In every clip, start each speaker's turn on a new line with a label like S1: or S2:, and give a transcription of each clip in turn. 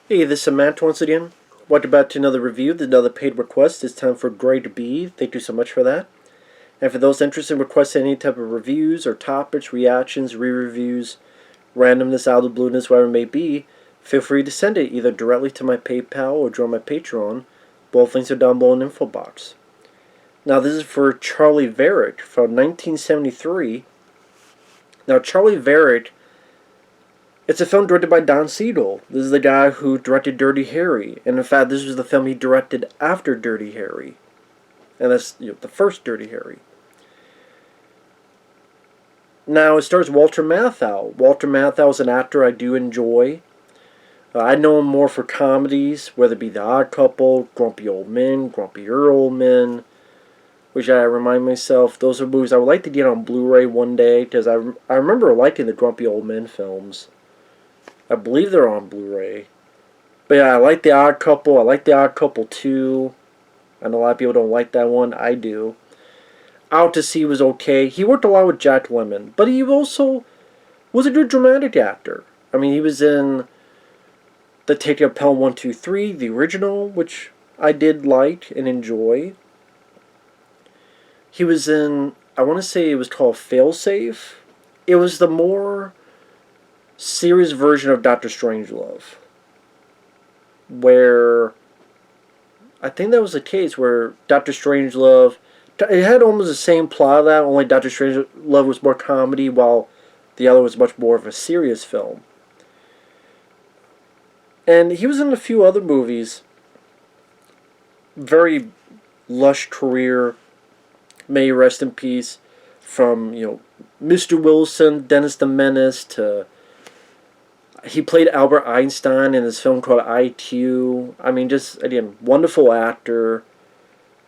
S1: Hey, this is Matt once again. Welcome back to another review. There's another paid request. It's time for Grade B. Thank you so much for that. And for those interested in requesting any type of reviews or topics, reactions, re-reviews, randomness, out of the blueness, whatever it may be, feel free to send it either directly to my PayPal or join my Patreon. Both links are down below in the info box. Now, this is for Charley Varrick from 1973. Now, Charley Varrick, it's a film directed by Don Siegel. This is the guy who directed Dirty Harry. And in fact, this was the film he directed after Dirty Harry. And that's the first Dirty Harry. Now, it stars Walter Matthau. Walter Matthau is an actor I do enjoy. I know him more for comedies, whether it be The Odd Couple, Grumpy Old Men, Grumpier Old Men, which I remind myself, those are movies I would like to get on Blu-ray one day, because I remember liking the Grumpy Old Men films. I believe they're on Blu-ray. But yeah, I like The Odd Couple. I like The Odd Couple 2. I know a lot of people don't like that one. I do. Out to Sea was okay. He worked a lot with Jack Lemmon. But he also was a good dramatic actor. I mean, he was in The Taking of Pelham 1, 2, 3, the original, which I did like and enjoy. He was in, I want to say it was called Failsafe. It was the more serious version of Doctor Strangelove, where I think that was the case where Doctor Strangelove, it had almost the same plot of that, only Doctor Strangelove was more comedy while the other was much more of a serious film. And he was in a few other movies. Very lush career. May he rest in peace. From, Mr. Wilson, Dennis the Menace, to he played Albert Einstein in this film called IQ. I mean, just, again, wonderful actor.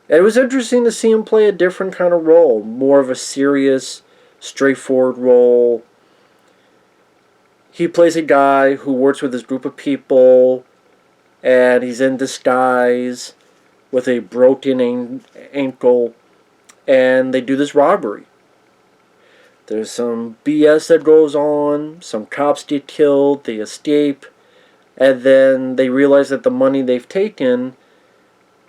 S1: And it was interesting to see him play a different kind of role. More of a serious, straightforward role. He plays a guy who works with this group of people, and he's in disguise with a broken ankle, and they do this robbery. There's some BS that goes on, some cops get killed, they escape, and then they realize that the money they've taken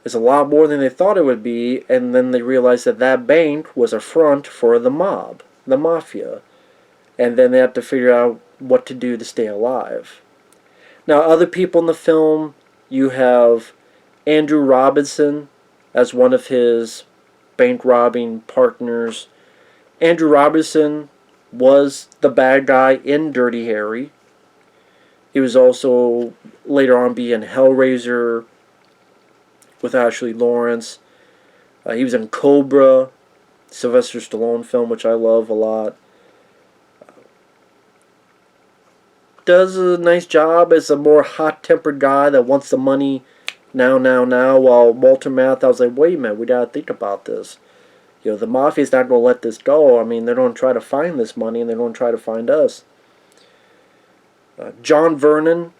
S1: is a lot more than they thought it would be, and then they realize that that bank was a front for the mob, the mafia, and then they have to figure out what to do to stay alive. Now, other people in the film, you have Andrew Robinson as one of his bank robbing partners. Andrew Robinson was the bad guy in Dirty Harry. He was also later on be in Hellraiser with Ashley Lawrence. He was in Cobra, Sylvester Stallone film, which I love a lot. Does a nice job as a more hot-tempered guy that wants the money now, while Walter Matthau's like, wait a minute, we gotta think about this. The mafia's not going to let this go. I mean, they're going to try to find this money, and they're going to try to find us. John Vernon,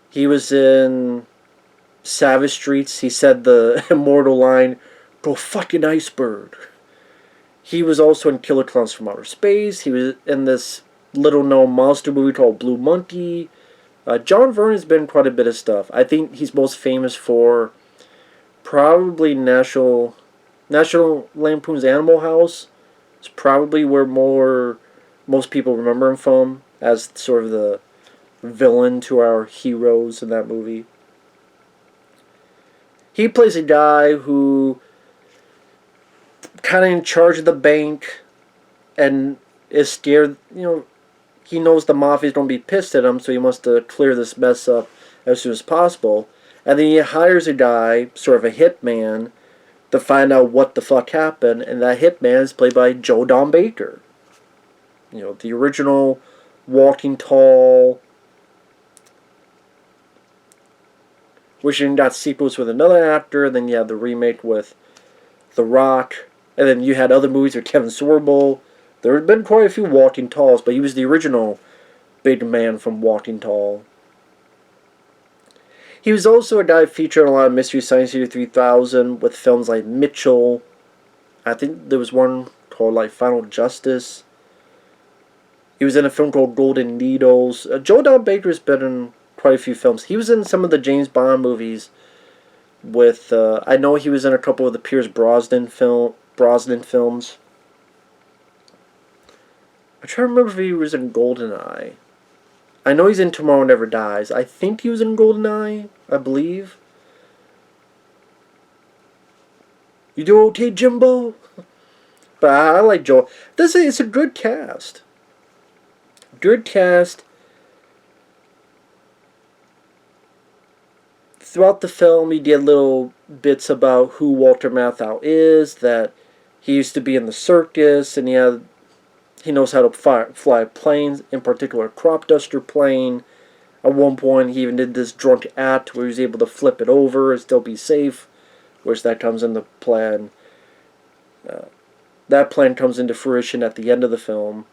S1: he was in Savage Streets. He said the immortal line, "Go fucking iceberg." He was also in Killer Clowns from Outer Space. He was in this little-known monster movie called Blue Monkey. John Vernon's been in quite a bit of stuff. I think he's most famous for probably National Lampoon's Animal House. It's probably where most people remember him from, as sort of the villain to our heroes in that movie. He plays a guy who kind of in charge of the bank and is scared. He knows the mafia's going to be pissed at him, so he wants to clear this mess up as soon as possible. And then he hires a guy, sort of a hitman, to find out what the fuck happened, and that hitman is played by Joe Don Baker. The original Walking Tall, which then got sequels with another actor, then you had the remake with The Rock, and then you had other movies with Kevin Sorbo. There had been quite a few Walking Talls, but he was the original big man from Walking Tall. He was also a guy featured in a lot of Mystery Science Theater 3000 with films like Mitchell. I think there was one called like Final Justice. He was in a film called Golden Needles. Joe Don Baker's been in quite a few films. He was in some of the James Bond movies with, I know he was in a couple of the Pierce Brosnan films. I'm trying to remember if he was in GoldenEye. I know he's in Tomorrow Never Dies. I think he was in GoldenEye, I believe. You do okay, Jimbo? But I like Joel. It's a good cast. Good cast. Throughout the film, you get little bits about who Walter Matthau is, that he used to be in the circus, and he knows how to fly planes, in particular a crop duster plane. At one point, he even did this drunk act where he was able to flip it over and still be safe, which that comes into plan. That plan comes into fruition at the end of the film.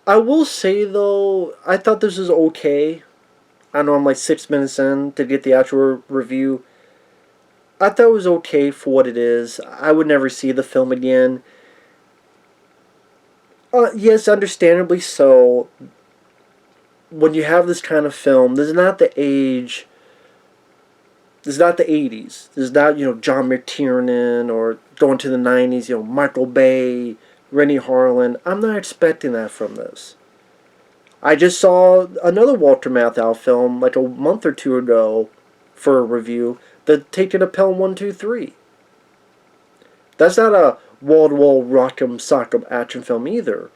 S1: I will say, though, I thought this was okay. I know I'm like 6 minutes in to get the actual review. I thought it was okay for what it is. I would never see the film again. Yes, understandably so. When you have this kind of film, this is not the age. This is not the 80s. This is not, John McTiernan or going to the 90s, Michael Bay, Rennie Harlan. I'm not expecting that from this. I just saw another Walter Matthau film like a month or two ago for a review, The Taking a Pelham 123. That's not a wall-to-wall rock'em sock'em action film either.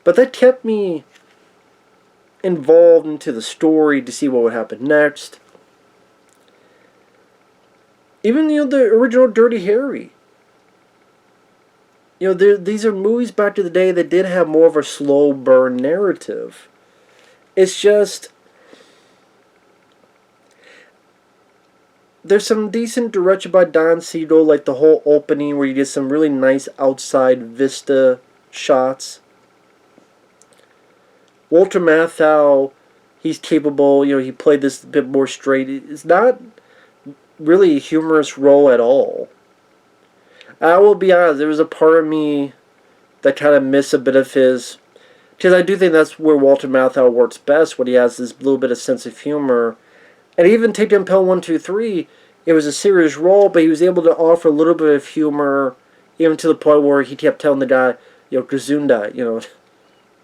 S1: But that kept me involved into the story to see what would happen next. Even, the original Dirty Harry. These are movies back to the day that did have more of a slow burn narrative. It's just, there's some decent direction by Don Siegel, like the whole opening where you get some really nice outside vista shots. Walter Matthau, he's capable, he played this a bit more straight. It's not really a humorous role at all. I will be honest, there was a part of me that kind of missed a bit of his, because I do think that's where Walter Matthau works best, when he has this little bit of sense of humor. And even Take Down Pelham 123, it was a serious role, but he was able to offer a little bit of humor, even to the point where he kept telling the guy, Gesundheit,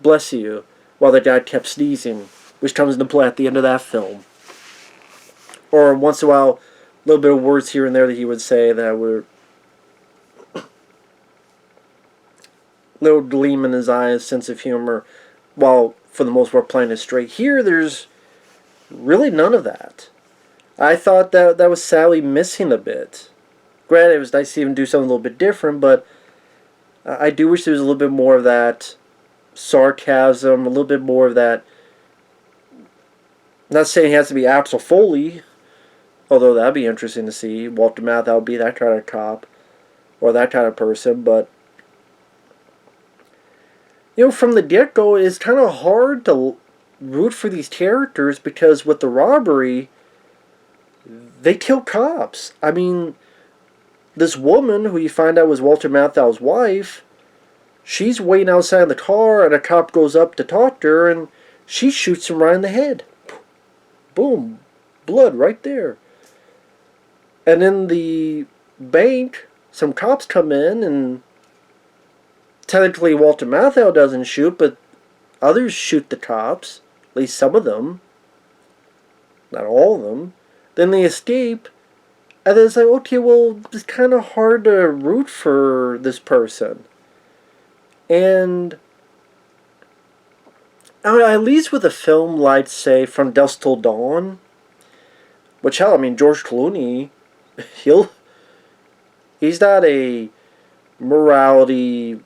S1: bless you, while the guy kept sneezing, which comes into play at the end of that film. Or once in a while, a little bit of words here and there that he would say that were little gleam in his eyes, sense of humor, while for the most part playing it straight. Here, there's really none of that. I thought that was sadly missing a bit. Granted, it was nice to even do something a little bit different, but I do wish there was a little bit more of that sarcasm, a little bit more of that. Not saying he has to be Axel Foley, although that'd be interesting to see. Walter Matthau be that kind of cop, or that kind of person, but from the get-go, it's kind of hard to root for these characters, because with the robbery, they kill cops. I mean, this woman, who you find out was Walter Matthau's wife, she's waiting outside the car, and a cop goes up to talk to her, and she shoots him right in the head. Boom. Blood right there. And in the bank, some cops come in, and technically Walter Matthau doesn't shoot, but others shoot the cops. At least some of them. Not all of them. Then they escape. And then it's like, okay, well, it's kind of hard to root for this person. And at least with a film like, say, From Dusk Till Dawn, which, hell, George Clooney, he's not a morality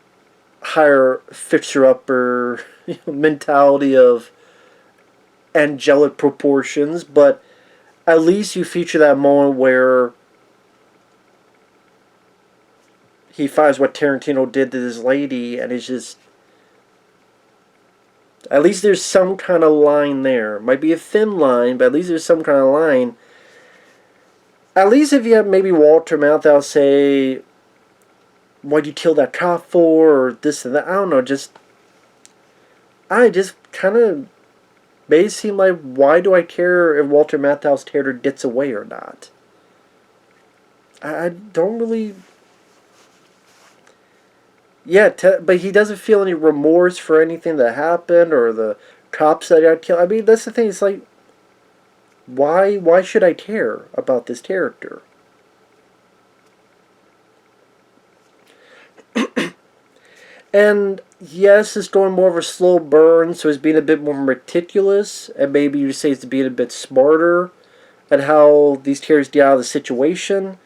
S1: higher fixer-upper mentality of angelic proportions, but at least you feature that moment where he finds what Tarantino did to this lady, and it's just, at least there's some kind of line there. Might be a thin line, but at least there's some kind of line. At least if you have maybe Walter Matthau say, why'd you kill that cop for, or this and that, I don't know, just, I just kind of made it seem like, why do I care if Walter Matthau's character gets away or not? I don't really. Yeah, but he doesn't feel any remorse for anything that happened or the cops that got killed. I mean, that's the thing. It's like, why should I care about this character? And yes, it's going more of a slow burn, so he's being a bit more meticulous, and maybe you say it's being a bit smarter at how these characters get out of the situation.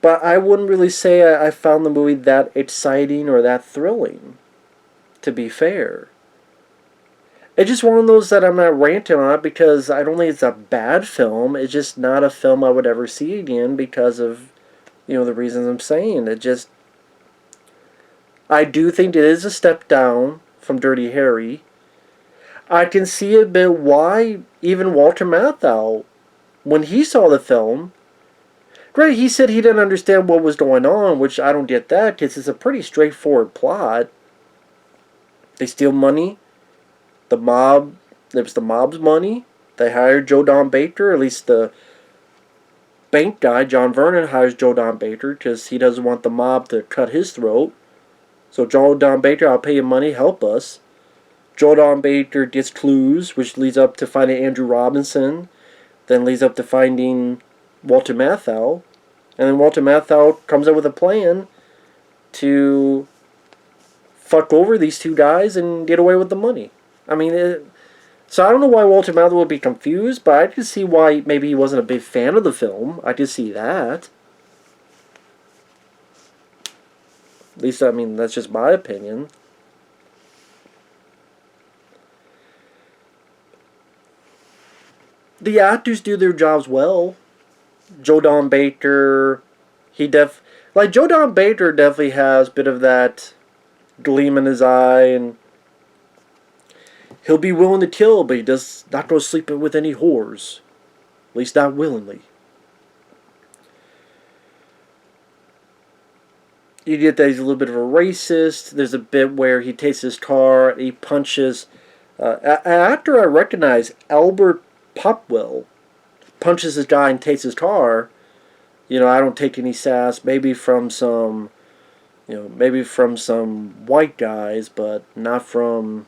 S1: But I wouldn't really say I found the movie that exciting or that thrilling, to be fair. It's just one of those that I'm not ranting on it because I don't think it's a bad film. It's just not a film I would ever see again because of, the reasons I'm saying. I do think it is a step down from Dirty Harry. I can see a bit why even Walter Matthau, when he saw the film, great, he said he didn't understand what was going on, which I don't get that because it's a pretty straightforward plot. They steal money. The mob, it was the mob's money. They hired Joe Don Baker, at least the bank guy, John Vernon, hires Joe Don Baker because he doesn't want the mob to cut his throat. So Joe Don Baker, I'll pay you money, help us. Joe Don Baker gets clues, which leads up to finding Andrew Robinson, then leads up to finding Walter Matthau, and then Walter Matthau comes up with a plan to fuck over these two guys and get away with the money. I mean, so I don't know why Walter Matthau would be confused, but I could see why maybe he wasn't a big fan of the film. I could see that. At least, I mean, that's just my opinion. The actors do their jobs well. Joe Don Baker, Joe Don Baker definitely has a bit of that gleam in his eye, and he'll be willing to kill, but he does not go sleep with any whores. At least not willingly. You get that he's a little bit of a racist. There's a bit where he takes his car, he punches. An actor I recognize, Albert Popwell, punches this guy and takes his car. I don't take any sass. Maybe from some white guys, but not from.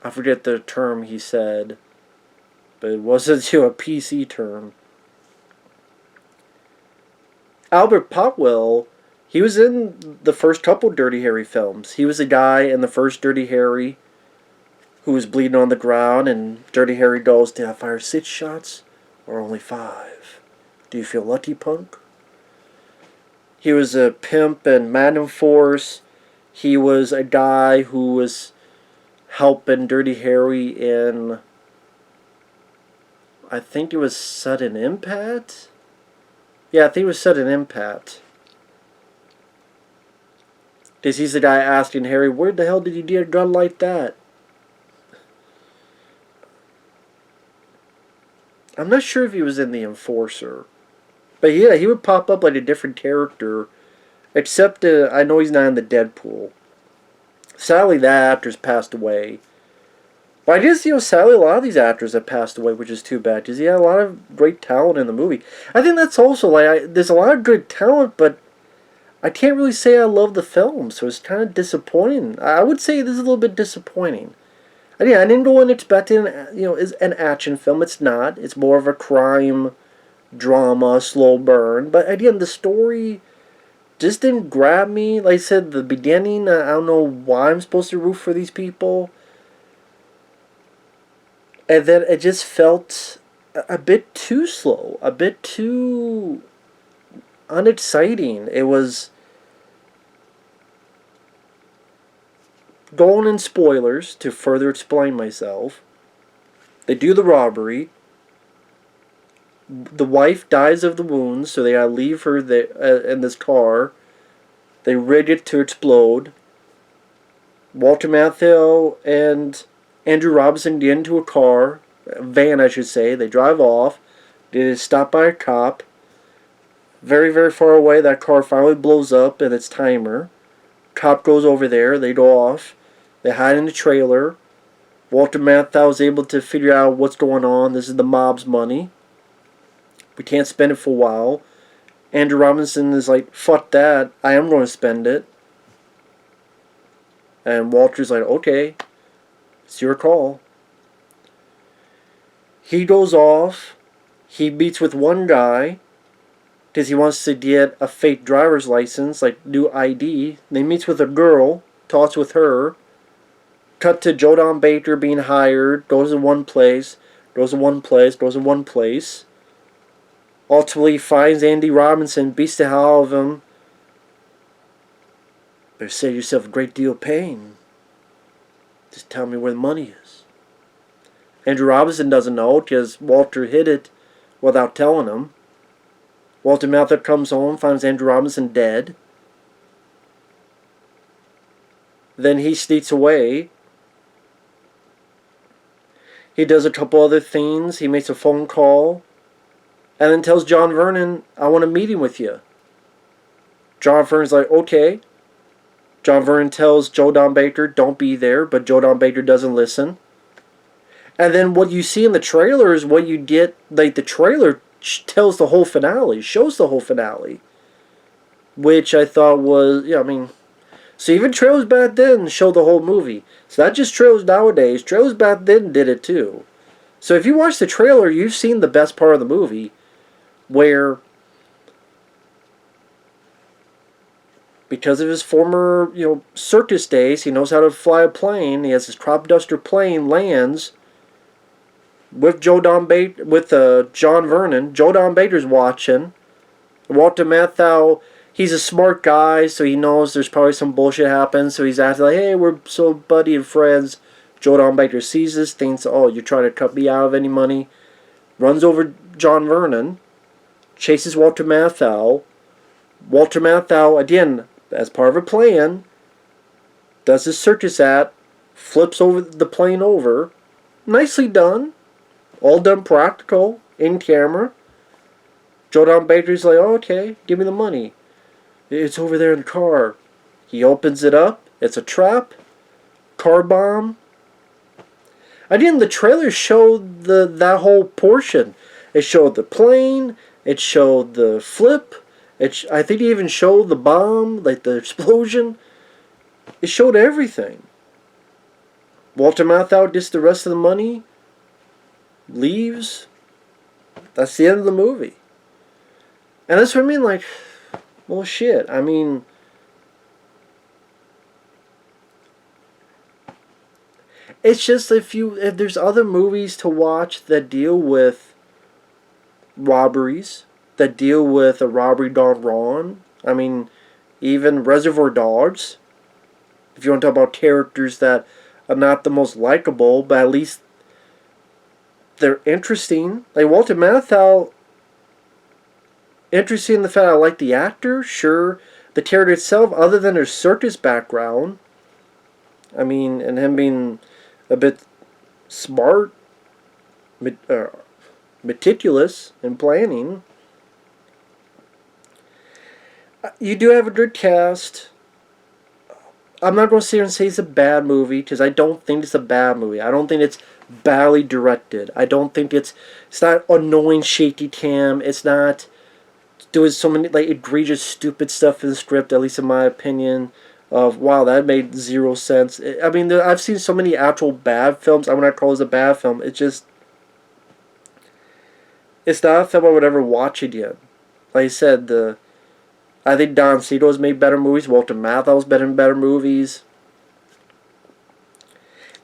S1: I forget the term he said, but it wasn't a PC term. Albert Popwell, he was in the first couple Dirty Harry films. He was a guy in the first Dirty Harry who was bleeding on the ground, and Dirty Harry goes, "Did I fire 6 shots or only 5? Do you feel lucky, punk?" He was a pimp in Madam Force. He was a guy who was helping Dirty Harry in, I think it was Sudden Impact? Yeah, I think it was Sudden Impact. Because he's the guy asking Harry, where the hell did you get a gun like that? I'm not sure if he was in The Enforcer. But yeah, he would pop up like a different character. Except, I know he's not in the Deadpool. Sadly, that actor's passed away. But I guess, sadly, a lot of these actors have passed away, which is too bad, because he had a lot of great talent in the movie. I think that's also, there's a lot of good talent, but I can't really say I love the film, so it's kind of disappointing. I would say this is a little bit disappointing. I didn't go in expecting, is an action film. It's not. It's more of a crime, drama, slow burn. But again, the story just didn't grab me. Like I said, the beginning, I don't know why I'm supposed to root for these people. And then it just felt a bit too slow, a bit too unexciting. It was going in spoilers to further explain myself. They do the robbery. The wife dies of the wounds, so they gotta leave her in this car. They rig it to explode. Walter Matthau and Andrew Robinson get into a car, a van I should say. They drive off. They get stopped by a cop. Very, very far away, that car finally blows up in its timer. Cop goes over there. They go off. They hide in the trailer. Walter Matthau is able to figure out what's going on. This is the mob's money. We can't spend it for a while. Andrew Robinson is like, fuck that. I am going to spend it. And Walter's like, okay, it's your call. He goes off. He meets with one guy because he wants to get a fake driver's license, like new ID. Then he meets with a girl, talks with her. Cut to Joe Don Baker being hired, goes to one place, goes to one place, goes to one place. Ultimately finds Andy Robinson, beats the hell out of him. Better save yourself a great deal of pain. Just tell me where the money is. Andrew Robinson doesn't know because Walter hid it without telling him. Walter Matthau comes home, finds Andrew Robinson dead. Then he sneaks away. He does a couple other things. He makes a phone call. And then tells John Vernon, I want a meeting with you. John Vernon's like, okay. John Vernon tells Joe Don Baker, don't be there. But Joe Don Baker doesn't listen. And then what you see in the trailer is what you get. Like, the trailer tells the whole finale. Shows the whole finale. Which I thought was, yeah, I mean... So even trailers back then showed the whole movie. It's not just trailers nowadays. Trailers back then did it too. So if you watch the trailer, you've seen the best part of the movie. Where, because of his former, circus days, he knows how to fly a plane. He has his crop duster plane, lands with John Vernon. Joe Don Baker's watching. Walter Matthau, he's a smart guy, so he knows there's probably some bullshit happens. So he's acting like, hey, we're so buddy and friends. Joe Don Baker sees this, thinks, oh, you're trying to cut me out of any money. Runs over John Vernon. Chases Walter Matthau. Walter Matthau, again, as part of a plan, does his circus act, flips over the plane over. Nicely done. All done practical, in camera. Joe Don Baker's like, oh, okay, give me the money. It's over there in the car. He opens it up. It's a trap. Car bomb. Again, the trailer showed that whole portion. It showed the plane. It showed the flip. I think it even showed the bomb, like the explosion. It showed everything. Walter Matthau gets the rest of the money. Leaves. That's the end of the movie. And that's what I mean, like, well, shit. I mean, it's just if there's other movies to watch that deal with robberies, that deal with a robbery gone wrong. I mean, even Reservoir Dogs. If you want to talk about characters that are not the most likable, but at least they're interesting. Like Walter Matthau, interesting in the fact I like the actor, sure. The character itself, other than her circus background, I mean, and him being a bit smart, meticulous in planning. You do have a good cast. I'm not going to sit here and say it's a bad movie, because I don't think it's a bad movie. I don't think it's badly directed. I don't think it's not annoying shaky cam. It's not doing so many like egregious stupid stuff in the script, at least in my opinion. Of wow, that made zero sense. I mean, I've seen so many actual bad films. I would not call this a bad film. It's not a film I would ever watch again. Like I said, I think Don Siegel has made better movies. Walter Matthau's been in better movies.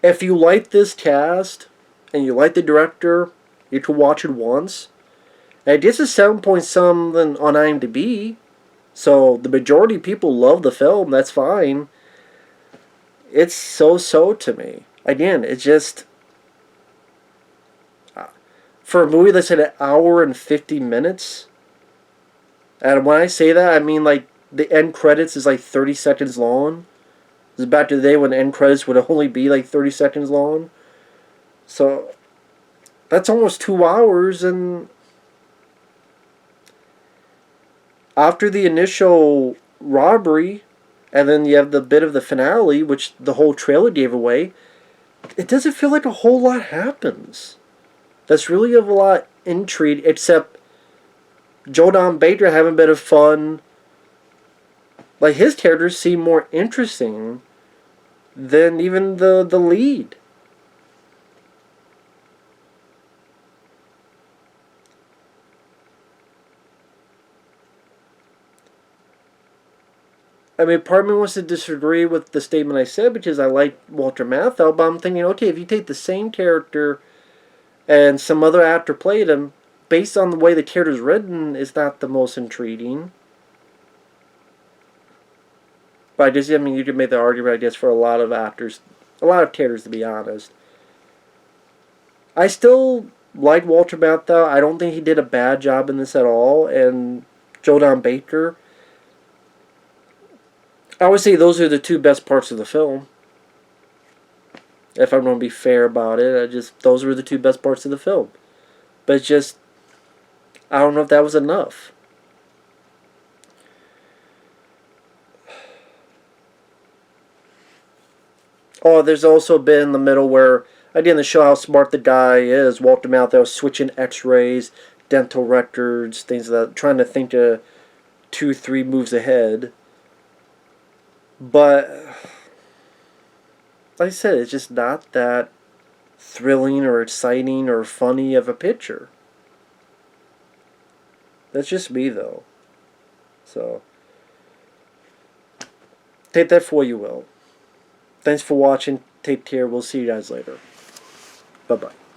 S1: If you like this cast and you like the director, you can watch it once. And it gets a 7 point something on IMDb. So the majority of people love the film. That's fine. It's so-so to me. Again, it's just... For a movie that's an hour and 50 minutes... And when I say that, I mean like the end credits is like 30 seconds long. This is back to the day when the end credits would only be like 30 seconds long. So that's almost 2 hours, and after the initial robbery, And then you have the bit of the finale, which the whole trailer gave away. It doesn't feel like a whole lot happens. That's really a lot intrigue, except Jordan Baker having a bit of fun. Like, his characters seem more interesting than even the lead. I mean, part of me wants to disagree with the statement I said because I like Walter Matthau, but I'm thinking, okay, if you take the same character and some other actor played him, based on the way the character's written, is not the most intriguing. But I mean, you could make the argument, I guess, for a lot of actors, a lot of characters, to be honest. I still like Walter Matthau. I don't think he did a bad job in this at all. And Jordan Baker, I would say those are the two best parts of the film. If I'm going to be fair about it, those were the two best parts of the film. But it's just, I don't know if that was enough. Oh, there's also a bit in the middle where, again, to show how smart the guy is, Walter Matthau switching x-rays, dental records, things like that, trying to think of 2-3 moves ahead. But, like I said, it's just not that thrilling or exciting or funny of a picture. That's just me, though. So, take that for what you will. Thanks for watching. Take care. We'll see you guys later. Bye-bye.